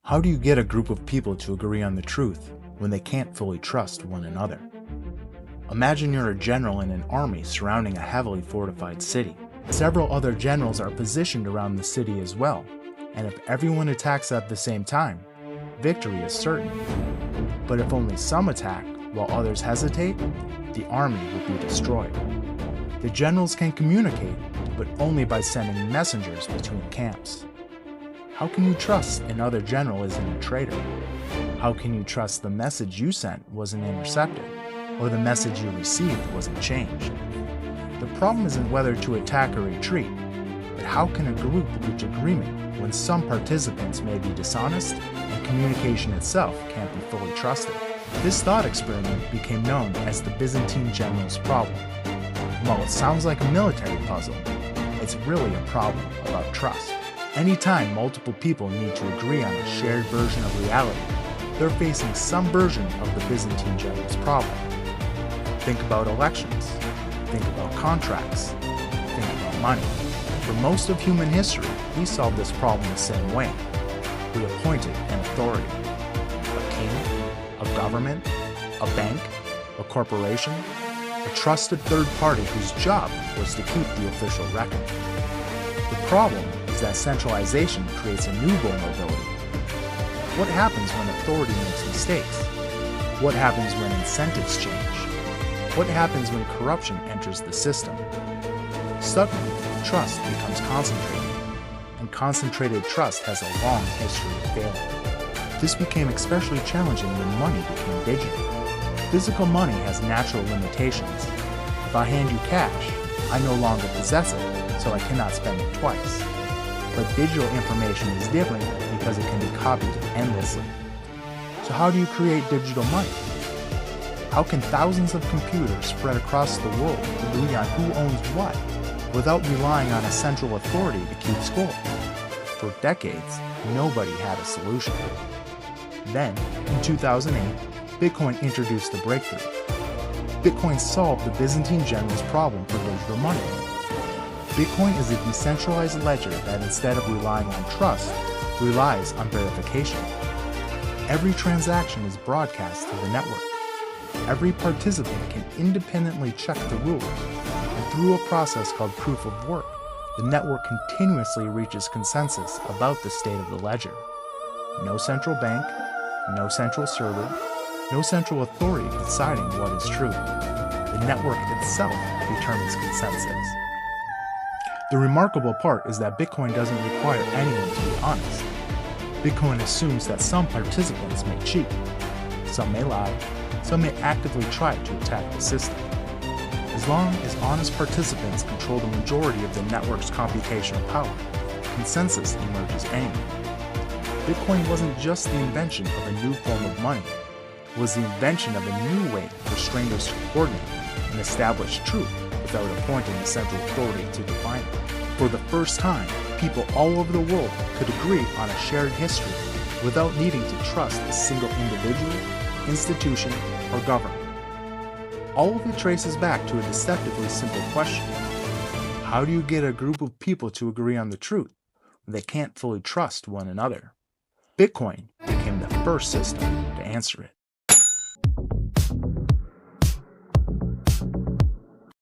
How do you get a group of people to agree on the truth when they can't fully trust one another? Imagine you're a general in an army surrounding a heavily fortified city. Several other generals are positioned around the city as well, and if everyone attacks at the same time, victory is certain. But if only some attack while others hesitate, the army will be destroyed. The generals can communicate, but only by sending messengers between camps. How can you trust another general isn't a traitor? How can you trust the message you sent wasn't intercepted, or the message you received wasn't changed? The problem isn't whether to attack or retreat, but how can a group reach agreement when some participants may be dishonest and communication itself can't be fully trusted? This thought experiment became known as the Byzantine general's problem. While it sounds like a military puzzle, it's really a problem about trust. Anytime multiple people need to agree on a shared version of reality, they're facing some version of the Byzantine general's problem. Think about elections. Think about contracts. Think about money. For most of human history, we solved this problem the same way. We appointed an authority. A king, a government, a bank, a corporation, a trusted third party whose job was to keep the official record. The problem is that centralization creates a new vulnerability. What happens when authority makes mistakes? What happens when incentives change? What happens when corruption enters the system? Suddenly, trust becomes concentrated, and concentrated trust has a long history of failing. This became especially challenging when money became digital. Physical money has natural limitations. If I hand you cash, I no longer possess it, so I cannot spend it twice. But digital information is different because it can be copied endlessly. So how do you create digital money? How can thousands of computers spread across the world agree on who owns what without relying on a central authority to keep score? For decades, nobody had a solution. Then, in 2008, Bitcoin introduced the breakthrough. Bitcoin solved the Byzantine general's problem for digital money. Bitcoin is a decentralized ledger that instead of relying on trust, relies on verification. Every transaction is broadcast to the network. Every participant can independently check the rules, and through a process called proof of work, the network continuously reaches consensus about the state of the ledger. No central bank, no central server, no central authority deciding what is true. The network itself determines consensus. The remarkable part is that Bitcoin doesn't require anyone to be honest. Bitcoin assumes that some participants may cheat, some may lie, some may actively try to attack the system. As long as honest participants control the majority of the network's computational power, consensus emerges anyway. Bitcoin wasn't just the invention of a new form of money, it was the invention of a new way for strangers to coordinate and establish truth without appointing a central authority to define it. For the first time, people all over the world could agree on a shared history without needing to trust a single individual, institution, or government. All of it traces back to a deceptively simple question. How do you get a group of people to agree on the truth when they can't fully trust one another? Bitcoin became the first system to answer it.